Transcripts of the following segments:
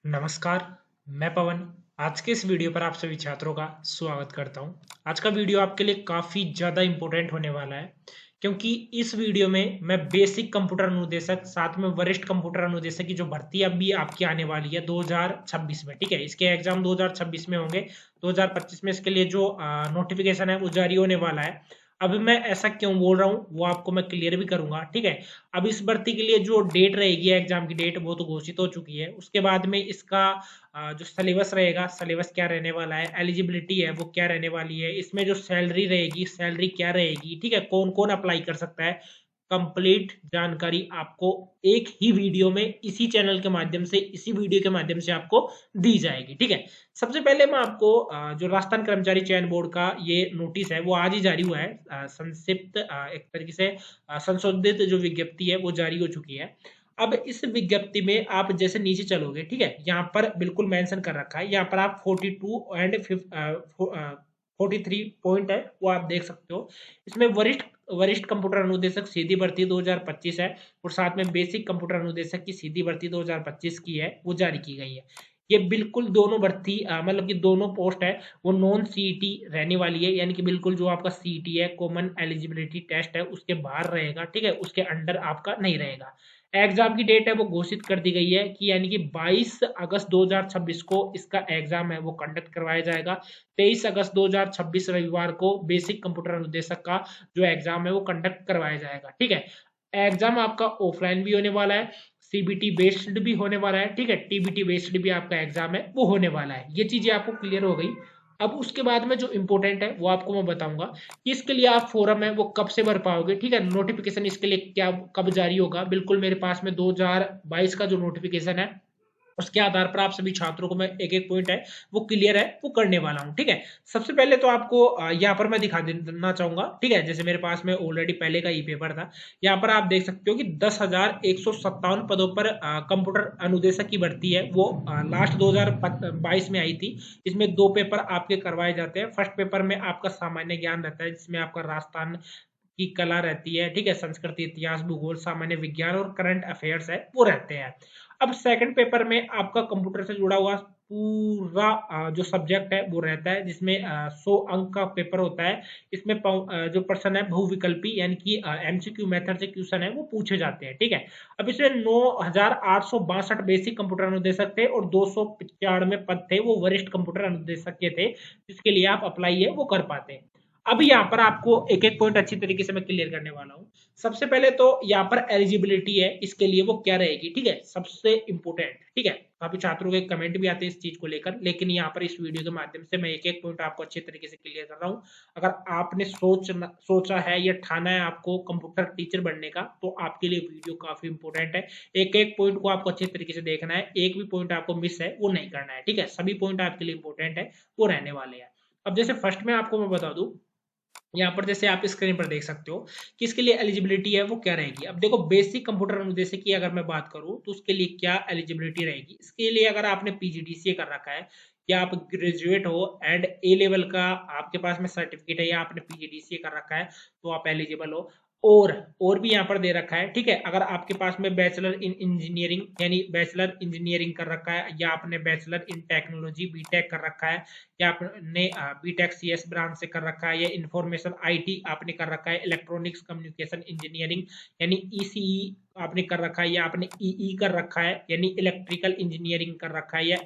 नमस्कार, मैं पवन। आज के इस वीडियो पर आप सभी छात्रों का स्वागत करता हूं। आज का वीडियो आपके लिए काफ़ी ज़्यादा इम्पोर्टेंट होने वाला है, क्योंकि इस वीडियो में मैं बेसिक कंप्यूटर अनुदेशक साथ में वरिष्ठ कंप्यूटर अनुदेशक की जो भर्ती अभी आपकी आने वाली है 2026 में, ठीक है। इसके एग्जाम 2026 में होंगे। 2025 में इसके लिए जो नोटिफिकेशन है वो जारी होने वाला है। अभी मैं ऐसा क्यों बोल रहा हूँ वो आपको मैं क्लियर भी करूंगा, ठीक है। अब इस भर्ती के लिए जो डेट रहेगी, एग्जाम की डेट, वो तो घोषित हो चुकी है। उसके बाद में इसका जो सिलेबस रहेगा, सिलेबस क्या रहने वाला है, एलिजिबिलिटी है वो क्या रहने वाली है, इसमें जो सैलरी रहेगी, सैलरी क्या रहेगी, ठीक है, कौन कौन अप्लाई कर सकता है, कंप्लीट जानकारी आपको एक ही वीडियो में इसी चैनल के माध्यम से, इसी वीडियो के माध्यम से आपको दी जाएगी, ठीक है। सबसे पहले मैं आपको जो राजस्थान कर्मचारी चयन बोर्ड का ये नोटिस है वो आज ही जारी हुआ है। संक्षिप्त एक तरीके से संशोधित जो विज्ञप्ति है वो जारी हो चुकी है। अब इस विज्ञप्ति में आप जैसे नीचे चलोगे, ठीक है, यहाँ पर बिल्कुल मेंशन कर रखा है। यहाँ पर आप 42 एंड 43 पॉइंट है वो आप देख सकते हो। इसमें वरिष्ठ वरिष्ठ कंप्यूटर अनुदेशक सीधी भर्ती 2025 है, और साथ में बेसिक कंप्यूटर अनुदेशक की सीधी भर्ती 2025 की है वो जारी की गई है। ये बिल्कुल दोनों भर्ती मतलब कि दोनों पोस्ट है वो नॉन सीईटी रहने वाली है, यानी कि बिल्कुल जो आपका सीईटी है, कॉमन एलिजिबिलिटी टेस्ट है, उसके बाहर रहेगा, ठीक है, उसके अंडर आपका नहीं रहेगा। एग्जाम की डेट है वो घोषित कर दी गई है कि यानी कि 22 अगस्त 2026 को इसका एग्जाम है वो कंडक्ट करवाया जाएगा। 23 अगस्त 2026 रविवार को बेसिक कंप्यूटर अनुदेशक का जो एग्जाम है वो कंडक्ट करवाया जाएगा, ठीक है। एग्जाम आपका ऑफलाइन भी होने वाला है, सीबीटी बेस्ड भी होने वाला है, ठीक है, टीबीटी बेस्ड भी आपका एग्जाम है वो होने वाला है। ये चीजें आपको क्लियर हो गई। अब उसके बाद में जो इंपॉर्टेंट है वो आपको मैं बताऊंगा कि इसके लिए आप फोरम है वो कब से भर पाओगे, ठीक है। नोटिफिकेशन इसके लिए क्या कब जारी होगा, बिल्कुल मेरे पास में 2022 का जो नोटिफिकेशन है उसके आधार पर आप सभी छात्रों को मैं एक एक पॉइंट है वो क्लियर है वो करने वाला हूं, ठीक है। सबसे पहले तो आपको यहाँ पर मैं दिखा देना चाहूंगा, ठीक है। जैसे मेरे पास में ऑलरेडी पहले का ई पेपर था। यहाँ पर आप देख सकते हो कि 10,157 पदों पर कंप्यूटर अनुदेशक की भर्ती है वो लास्ट 2022 में आई थी। इसमें दो पेपर आपके करवाए जाते हैं। फर्स्ट पेपर में आपका सामान्य ज्ञान रहता है, जिसमें आपका राजस्थान की कला रहती है, ठीक है, संस्कृति, इतिहास, भूगोल, सामान्य विज्ञान और करंट अफेयर्स है वो रहते हैं। अब सेकंड पेपर में आपका कंप्यूटर से जुड़ा हुआ पूरा जो सब्जेक्ट है वो रहता है, जिसमें 100 अंक का पेपर होता है। इसमें जो प्रश्न है बहुविकल्पी यानी कि एमसीक्यू मेथड से क्वेश्चन है वो पूछे जाते हैं, ठीक है। अब इसमें 9,862 बेसिक कंप्यूटर अनुदेशक थे और 295 पद थे वो वरिष्ठ कंप्यूटर अनुदेशक के थे, जिसके लिए आप अप्लाई है वो कर पाते हैं। अब यहाँ पर आपको एक एक पॉइंट अच्छी तरीके से मैं क्लियर करने वाला हूँ। सबसे पहले तो यहाँ पर एलिजिबिलिटी है इसके लिए वो क्या रहेगी, ठीक है, सबसे इंपोर्टेंट, ठीक है। काफी छात्रों के कमेंट भी आते हैं इस चीज को लेकर, लेकिन यहाँ पर इस वीडियो के माध्यम से मैं एक एक पॉइंट आपको अच्छे तरीके से क्लियर कर रहा हूँ। अगर आपने सोचा है या ठाना है आपको कंप्यूटर टीचर बनने का, तो आपके लिए वीडियो काफी इंपॉर्टेंट है। एक एक पॉइंट को आपको अच्छे तरीके से देखना है, एक भी पॉइंट आपको मिस है वो नहीं करना है, ठीक है। सभी पॉइंट आपके लिए इंपॉर्टेंट है वो रहने वाले हैं। अब जैसे फर्स्ट में आपको मैं बता दूं, यहाँ पर जैसे आप स्क्रीन पर देख सकते हो कि इसके लिए एलिजिबिलिटी है वो क्या रहेगी। अब देखो, बेसिक कंप्यूटर अनुदेशक की अगर मैं बात करूँ तो उसके लिए क्या एलिजिबिलिटी रहेगी। इसके लिए अगर आपने पीजीडीसीए कर रखा है या आप ग्रेजुएट हो एंड ए लेवल का आपके पास में सर्टिफिकेट है या आपने पीजीडीसीए कर रखा है तो आप एलिजिबल हो। और भी यहाँ पर दे रखा है, ठीक है। अगर आपके पास में बैचलर इन इंजीनियरिंग यानी बैचलर इंजीनियरिंग कर रखा है, या आपने बैचलर इन टेक्नोलॉजी बीटेक कर रखा है, या आपने बीटेक सीएस ब्रांच से कर रखा है, या इंफॉर्मेशन आईटी आपने कर रखा है, इलेक्ट्रॉनिक्स कम्युनिकेशन इंजीनियरिंग यानी ईसीई आपने कर रखा है, या आपने ईई कर रखा है यानी इलेक्ट्रिकल इंजीनियरिंग कर रखा है, या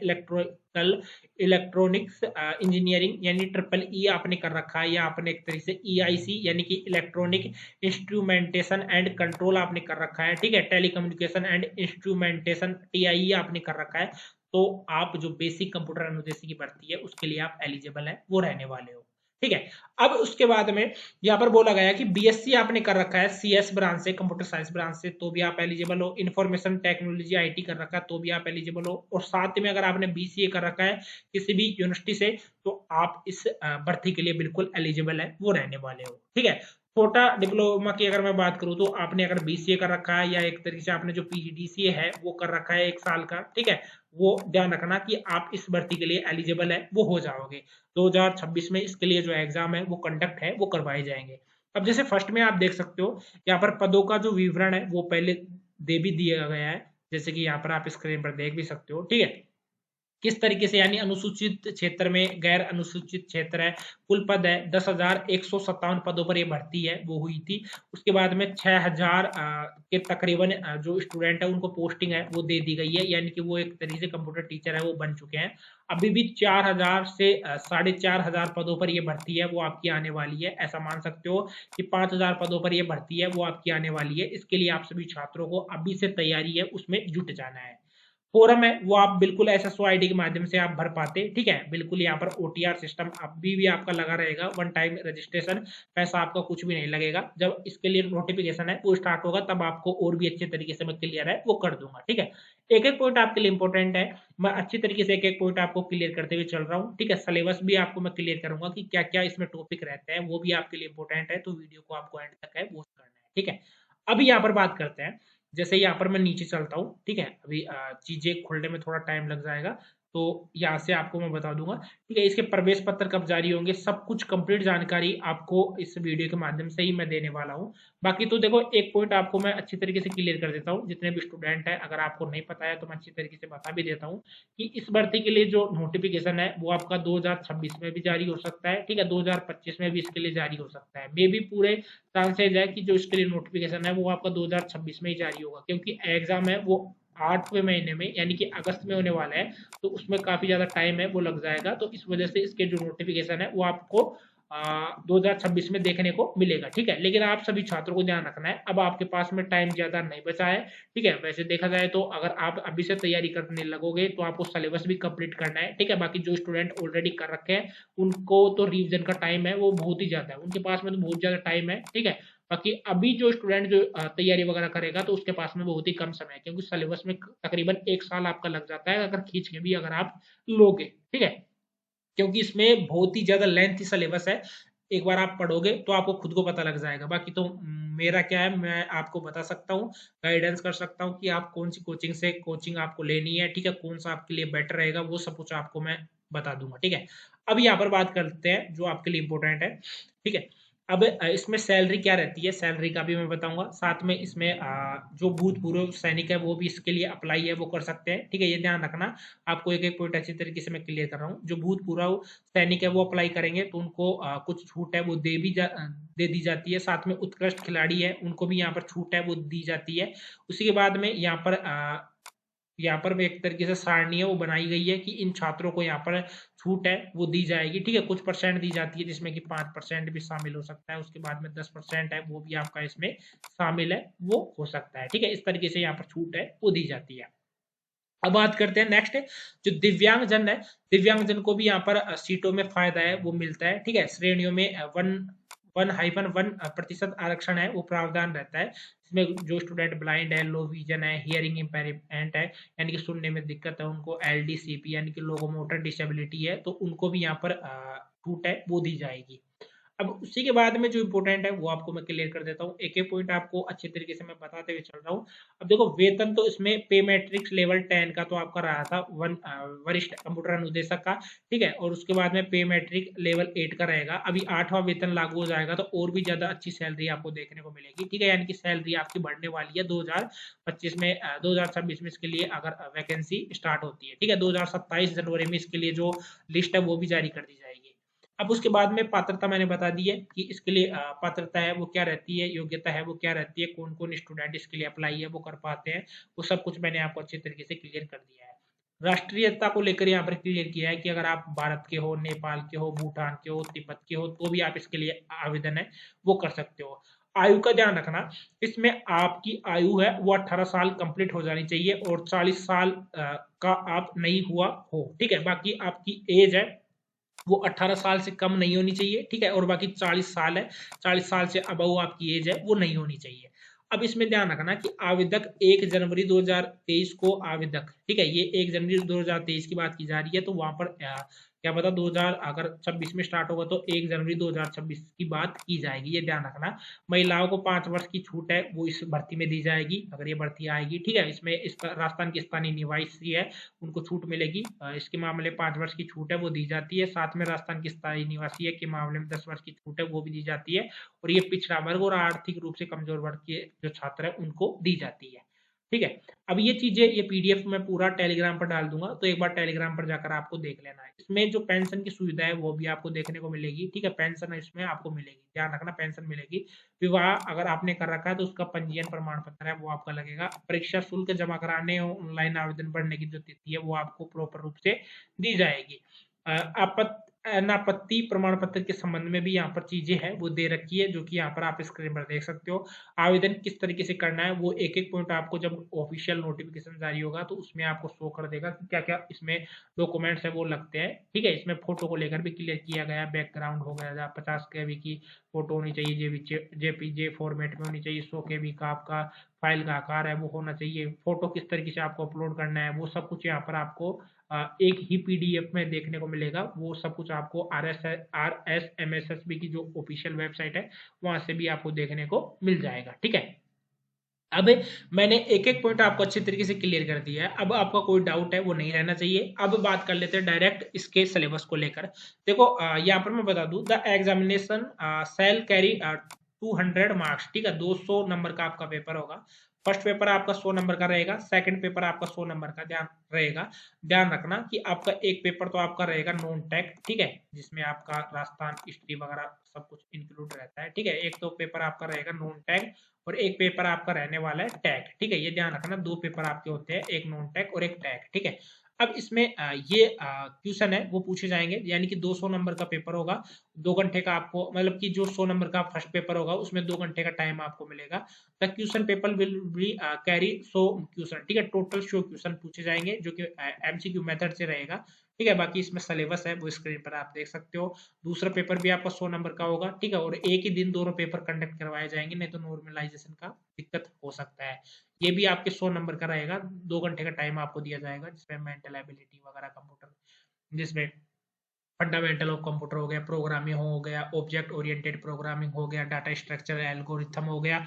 इलेक्ट्रॉनिक्स इंजीनियरिंग यानी ट्रिपल ई आपने कर रखा है, या आपने एक तरीके से ईआईसी यानी कि इलेक्ट्रॉनिक इंस्ट्रूमेंटेशन एंड कंट्रोल आपने कर रखा है, ठीक है, टेलीकम्युनिकेशन एंड इंस्ट्रूमेंटेशन टीआई आपने कर रखा है, तो आप जो बेसिक कंप्यूटर अनुदेशक की भर्ती है उसके लिए आप एलिजिबल है वो रहने वाले हो, ठीक है। अब उसके बाद में यहाँ पर बोला गया कि बीएससी आपने कर रखा है सीएस ब्रांच से, कंप्यूटर साइंस ब्रांच से, तो भी आप एलिजिबल हो। इंफॉर्मेशन टेक्नोलॉजी आईटी कर रखा है तो भी आप एलिजिबल हो। और साथ में अगर आपने बीसीए कर रखा है किसी भी यूनिवर्सिटी से तो आप इस भर्ती के लिए बिल्कुल एलिजिबल है वो रहने वाले हो, ठीक है। छोटा डिप्लोमा की अगर मैं बात करूं तो आपने अगर बीसीए कर रखा है या एक तरीके से आपने जो पीजीडीसीए है वो कर रखा है 1 साल का, ठीक है, वो ध्यान रखना कि आप इस भर्ती के लिए एलिजिबल है वो हो जाओगे। 2026 में इसके लिए जो एग्जाम है वो कंडक्ट है वो करवाए जाएंगे। अब जैसे फर्स्ट में आप देख सकते हो यहाँ पर पदों का जो विवरण है वो पहले दे भी दिया गया है, जैसे कि यहाँ पर आप स्क्रीन पर देख भी सकते हो, ठीक है। किस तरीके से, यानी अनुसूचित क्षेत्र में, गैर अनुसूचित क्षेत्र है, कुल पद है 10,157 पदों पर ये भर्ती है वो हुई थी। उसके बाद में 6,000 के तकरीबन जो स्टूडेंट है उनको पोस्टिंग है वो दे दी गई है, यानी कि वो एक तरीके से कंप्यूटर टीचर है वो बन चुके हैं। अभी भी 4,000 से 4,500 पदों पर ये भर्ती है वो आपकी आने वाली है। ऐसा मान सकते हो कि 5,000 पदों पर ये भर्ती है वो आपकी आने वाली है। इसके लिए आप सभी छात्रों को अभी से तैयारी है उसमें जुट जाना है। फोरम है वो आप बिल्कुल एसएसओ आईडी के माध्यम से आप भर पाते, ठीक है। बिल्कुल यहाँ पर ओटीआर सिस्टम अभी भी आपका लगा रहेगा, वन टाइम रजिस्ट्रेशन, पैसा आपका कुछ भी नहीं लगेगा। जब इसके लिए नोटिफिकेशन है वो स्टार्ट होगा तब आपको और भी अच्छे तरीके से मैं क्लियर है वो कर दूंगा, ठीक है। एक एक पॉइंट आपके लिए इंपॉर्टेंट है, मैं अच्छी तरीके से एक एक पॉइंट आपको क्लियर करते हुए चल रहा हूँ, ठीक है। सिलेबस भी आपको मैं क्लियर करूंगा कि क्या क्या इसमें टॉपिक रहते हैं, वो भी आपके लिए इंपॉर्टेंट है, तो वीडियो को आपको एंड तक है वो करना है, ठीक है। अभी यहाँ पर बात करते हैं, जैसे यहाँ पर मैं नीचे चलता हूँ, ठीक है। अभी चीजें खुलने में थोड़ा टाइम लग जाएगा, तो यहाँ से आपको मैं बता दूंगा, ठीक है। इसके प्रवेश पत्र कब जारी होंगे, सब कुछ कंप्लीट जानकारी आपको इस वीडियो के माध्यम से ही मैं देने वाला हूँ। बाकी तो देखो एक पॉइंट आपको मैं अच्छी तरीके से क्लियर कर देता हूँ, जितने भी स्टूडेंट है, अगर आपको नहीं पता है तो मैं अच्छी तरीके से बता भी देता हूँ कि इस भर्ती के लिए जो नोटिफिकेशन है वो आपका 2026 में भी जारी हो सकता है, ठीक है। 2025 में भी इसके लिए जारी हो सकता है, मे भी पूरे चांसेज है कि जो इसके लिए नोटिफिकेशन है वो आपका 2026 में ही जारी होगा, क्योंकि एग्जाम है वो 8वें महीने में यानी कि अगस्त में होने वाला है, तो उसमें काफी ज्यादा टाइम है वो लग जाएगा। तो इस वजह से इसके जो नोटिफिकेशन है वो आपको 2026 में देखने को मिलेगा, ठीक है। लेकिन आप सभी छात्रों को ध्यान रखना है, अब आपके पास में टाइम ज्यादा नहीं बचा है, ठीक है। वैसे देखा जाए तो अगर आप अभी से तैयारी करने लगोगे तो आपको सिलेबस भी कंप्लीट करना है, ठीक है। बाकी जो स्टूडेंट ऑलरेडी कर रखे हैं उनको तो रिवीजन का टाइम है वो बहुत ही ज्यादा है, उनके पास में तो बहुत ज्यादा टाइम है, ठीक है। बाकी अभी जो स्टूडेंट जो तैयारी वगैरह करेगा तो उसके पास में बहुत ही कम समय है, क्योंकि सिलेबस में तकरीबन 1 साल आपका लग जाता है अगर खींच के भी अगर आप लोगे, ठीक है। क्योंकि इसमें बहुत ही ज्यादा लेंथी सिलेबस है, एक बार आप पढ़ोगे तो आपको खुद को पता लग जाएगा। बाकी तो मेरा क्या है, मैं आपको बता सकता हूँ, गाइडेंस कर सकता हूँ कि आप कौन सी कोचिंग से कोचिंग आपको लेनी है, ठीक है, कौन सा आपके लिए बेटर रहेगा वो सब कुछ आपको मैं बता दूंगा, ठीक है। अब यहाँ पर बात करते हैं जो आपके लिए इंपॉर्टेंट है, ठीक है। अब इसमें सैलरी क्या रहती है, सैलरी का भी मैं बताऊंगा, साथ में इसमें जो भूतपूर्व सैनिक है वो भी इसके लिए अप्लाई है वो कर सकते हैं, ठीक है। ये ध्यान रखना, आपको एक एक पॉइंट अच्छी तरीके से मैं क्लियर कर रहा हूँ। जो भूतपूर्व सैनिक है वो अप्लाई करेंगे तो उनको कुछ छूट है वो दे दी जाती है, साथ में उत्कृष्ट खिलाड़ी है उनको भी यहाँ पर छूट है वो दी जाती है। उसी के बाद में यहाँ पर एक तरीके से सारणी है वो बनाई गई है कि इन छात्रों को यहाँ पर छूट है वो दी जाएगी, ठीक है। कुछ परसेंट दी जाती है जिसमें कि 5% भी शामिल हो सकता है, उसके बाद में 10% है वो भी आपका इसमें शामिल है वो हो सकता है, ठीक है। इस तरीके से यहाँ पर छूट है वो दी जाती है। अब बात करते हैं नेक्स्ट, जो दिव्यांगजन है, दिव्यांगजन को भी यहाँ पर सीटों में फायदा है वो मिलता है, ठीक है। श्रेणियों में 1-1% आरक्षण है वो प्रावधान रहता है। इसमें जो स्टूडेंट ब्लाइंड है, लो विजन है, हियरिंग इम्पेयरमेंट है, यानी कि सुनने में दिक्कत है, उनको एलडीसीपी यानी कि लोकोमोटर डिसेबिलिटी है, तो उनको भी यहाँ पर छूट है वो दी जाएगी। अब उसी के बाद में जो इंपॉर्टेंट है वो आपको मैं क्लियर कर देता हूँ, एक एक पॉइंट आपको अच्छे तरीके से मैं बताते हुए चल रहा हूँ। अब देखो वेतन तो इसमें पे मैट्रिक्स लेवल 10 का तो आपका रहा था वरिष्ठ कंप्यूटर अनुदेशक का, ठीक है। और उसके बाद में पे मैट्रिक लेवल 8 का रहेगा। अभी 8वां वेतन लागू हो जाएगा तो और भी ज्यादा अच्छी सैलरी आपको देखने को मिलेगी, ठीक है। यानी कि सैलरी आपकी बढ़ने वाली है 2025 में, 2026 में इसके लिए अगर वैकेंसी स्टार्ट होती है, ठीक है। 2027 जनवरी में इसके लिए जो लिस्ट है वो भी जारी कर दी जाएगी। अब उसके बाद में पात्रता मैंने बता दी है कि इसके लिए पात्रता है वो क्या रहती है, योग्यता है वो क्या रहती है, कौन कौन स्टूडेंट इसके लिए अप्लाई है वो कर पाते हैं, वो सब कुछ मैंने आपको अच्छे तरीके से क्लियर कर दिया है। राष्ट्रीयता को लेकर यहाँ पर क्लियर किया है कि अगर आप भारत के हो, नेपाल के हो, भूटान के हो, तिब्बत के हो, तो भी आप इसके लिए आवेदन है वो कर सकते हो। आयु का ध्यान रखना, इसमें आपकी आयु है वो 18 साल कंप्लीट हो जानी चाहिए और 40 साल का आप नहीं हुआ हो, ठीक है। बाकी आपकी एज है वो 18 साल से कम नहीं होनी चाहिए, ठीक है। और बाकी 40 साल है, 40 साल से अबव आपकी एज है वो नहीं होनी चाहिए। अब इसमें ध्यान रखना कि आवेदक 1 जनवरी 2023 को आवेदक, ठीक है, ये 1 जनवरी 2023 की बात की जा रही है, तो वहां पर क्या पता 2000 अगर 26 में स्टार्ट होगा तो 1 जनवरी 2026 की बात की जाएगी, ये ध्यान रखना। महिलाओं को 5 वर्ष की छूट है वो इस भर्ती में दी जाएगी अगर ये भर्ती आएगी, ठीक है। इसमें इस राजस्थान की स्थानीय निवासी है उनको छूट मिलेगी, इसके मामले 5 वर्ष की छूट है वो दी जाती है। साथ में राजस्थान की स्थायी निवासी है के मामले में 10 वर्ष की छूट है वो भी दी जाती है। और ये पिछड़ा वर्ग और आर्थिक रूप से कमजोर वर्ग के जो छात्र है उनको दी जाती है, ठीक है। अब ये चीजें, ये पीडीएफ मैं पूरा टेलीग्राम पर डाल दूंगा, तो एक बार टेलीग्राम पर जाकर आपको देख लेना है। इसमें जो पेंशन की सुविधा है वो भी आपको देखने को मिलेगी, ठीक है। पेंशन इसमें आपको मिलेगी, ध्यान रखना, पेंशन मिलेगी। विवाह अगर आपने कर रखा है तो उसका पंजीयन प्रमाण पत्र है वो आपका लगेगा। परीक्षा शुल्क जमा कराने, ऑनलाइन आवेदन भरने की जो तिथि है वो आपको प्रॉपर रूप से दी जाएगी। अनापत्ति प्रमाण पत्र के संबंध में भी यहाँ पर चीजें हैं वो दे रखी है, जो कि यहाँ पर आप स्क्रीन पर देख सकते हो। आवेदन किस तरीके से करना है वो एक एक पॉइंट आपको जब ऑफिशियल नोटिफिकेशन जारी होगा तो उसमें आपको शो कर देगा कि क्या क्या इसमें डॉक्यूमेंट्स है वो लगते हैं, ठीक है। इसमें फोटो को लेकर भी क्लियर किया गया, बैकग्राउंड हो गया, 50 KB की फोटो होनी चाहिए, जेपीजे फॉर्मेट में होनी चाहिए, 100 KB का आपका फाइल का आकार है वो होना चाहिए, फोटो किस तरीके से आपको अपलोड करना है वो सब कुछ यहाँ पर आपको एक ही पीडीएफ में देखने को मिलेगा। वो सब कुछ आपको RSMSSB की जो ऑफिशियल वेबसाइट है वहां से भी आपको देखने को मिल जाएगा, ठीक है। अब मैंने एक एक पॉइंट आपको अच्छी तरीके से क्लियर कर दिया है, अब आपका कोई डाउट है वो नहीं रहना चाहिए। अब बात कर लेते हैं डायरेक्ट इसके सिलेबस को लेकर। देखो यहाँ पर मैं बता दूं, the examination cell carry 200 marks, ठीक है। 200 नंबर का आपका पेपर होगा। फर्स्ट पेपर आपका 100 नंबर का रहेगा, सेकंड पेपर आपका 100 नंबर का ध्यान रहेगा। ध्यान रखना कि आपका एक पेपर तो आपका रहेगा नॉन टैग, ठीक है, जिसमें आपका राजस्थान हिस्ट्री वगैरह सब कुछ इंक्लूड रहता है, ठीक है। एक तो पेपर आपका रहेगा नॉन टैग और एक पेपर आपका रहने वाला है टैग, ठीक है। ये ध्यान रखना, दो पेपर आपके होते हैं, एक नॉन टैग और एक टैग, ठीक है। अब इसमें ये क्वेश्चन है वो पूछे जाएंगे, यानी कि 200 नंबर का पेपर होगा। 2 घंटे का आपको, मतलब कि जो 100 नंबर का फर्स्ट पेपर होगा उसमें 2 घंटे का टाइम आपको मिलेगा। The question paper will be carry 100 question, ठीक है। टोटल 100 क्वेश्चन पूछे जाएंगे जो कि MCQ मेथड से रहेगा, ठीक है। बाकी इसमें सिलेबस है वो स्क्रीन पर आप देख सकते हो। दूसरा पेपर भी आपका 100 नंबर का होगा, ठीक है। और एक ही दिन दोनों पेपर कंडक्ट करवाए जाएंगे, नहीं तो नॉर्मलाइजेशन का दिक्कत हो सकता है। ये भी आपके 100 नंबर का रहेगा, 2 घंटे का टाइम आपको दिया जाएगा, जिसमें मेंटल एबिलिटी वगैरह कंप्यूटर, जिसमें फंडामेंटल ऑफ कंप्यूटर हो गया, प्रोग्रामिंग हो गया, ऑब्जेक्ट ओरिएंटेड प्रोग्रामिंग हो गया, डाटा स्ट्रक्चर एल्गोरिथम हो गया,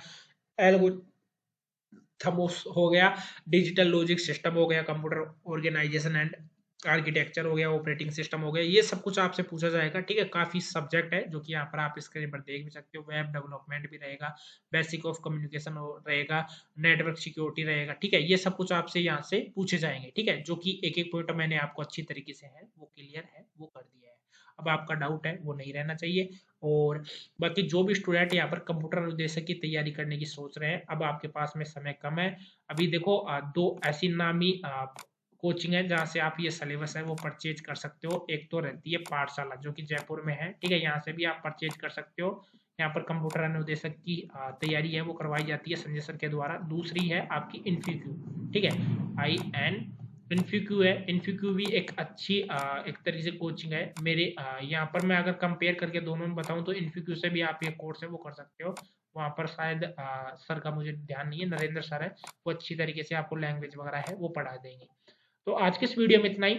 एल्गोरिथम हो गया, डिजिटल लॉजिक सिस्टम हो गया, कंप्यूटर ऑर्गेनाइजेशन एंड आर्किटेक्चर हो गया, ऑपरेटिंग सिस्टम हो गया। ये सब कुछ आपसे पूछा जाएगा, ठीक है। काफी सब्जेक्ट है जो कि यहाँ पर आप स्क्रीन पर देख भी सकते हो। वेब डेवलपमेंट भी रहेगा, बेसिक ऑफ कम्युनिकेशन रहेगा, नेटवर्क सिक्योरिटी रहेगा, ठीक है। ये सब कुछ आपसे यहाँ से पूछे जाएंगे, ठीक है। जो कि एक एक पॉइंट मैंने आपको अच्छी तरीके से है वो क्लियर है वो कर दिया है। अब आपका डाउट है वो नहीं रहना चाहिए। और बाकी जो भी स्टूडेंट यहाँ पर कंप्यूटर अनुदेशक की तैयारी करने की सोच रहे हैं, अब आपके पास में समय कम है। अभी देखो दो ऐसी नामी कोचिंग है जहाँ से आप ये सिलेबस है वो परचेज कर सकते हो। एक तो रहती है पाठशाला जो कि जयपुर में है, ठीक है, यहाँ से भी आप परचेज कर सकते हो। यहाँ पर कंप्यूटर अनुदेशक की तैयारी है वो करवाई जाती है संजय सर के द्वारा। दूसरी है आपकी इन्फीक्यू, ठीक है, IN इन्फीक्यू है। इन्फीक्यू भी एक अच्छी एक तरीके से कोचिंग है मेरे यहाँ पर। मैं अगर कंपेयर करके दोनों में बताऊँ तो इन्फीक्यू से भी आप ये कोर्स है वो कर सकते हो। वहाँ पर शायद सर का मुझे ध्यान नहीं है, नरेंद्र सर है, वो अच्छी तरीके से आपको लैंग्वेज वगैरह है वो पढ़ा देंगे। तो आज के इस वीडियो में इतना ही।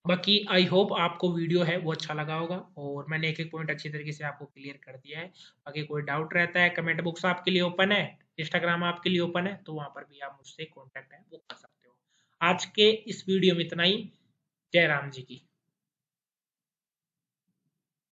बाकी आई होप आपको वीडियो है वो अच्छा लगा होगा और मैंने एक एक पॉइंट अच्छी तरीके से आपको क्लियर कर दिया है। बाकी कोई डाउट रहता है, कमेंट बॉक्स आपके लिए ओपन है, इंस्टाग्राम आपके लिए ओपन है, तो वहां पर भी आप मुझसे कॉन्टेक्ट है वो कर सकते हो। आज के इस वीडियो में इतना ही। जय राम जी की।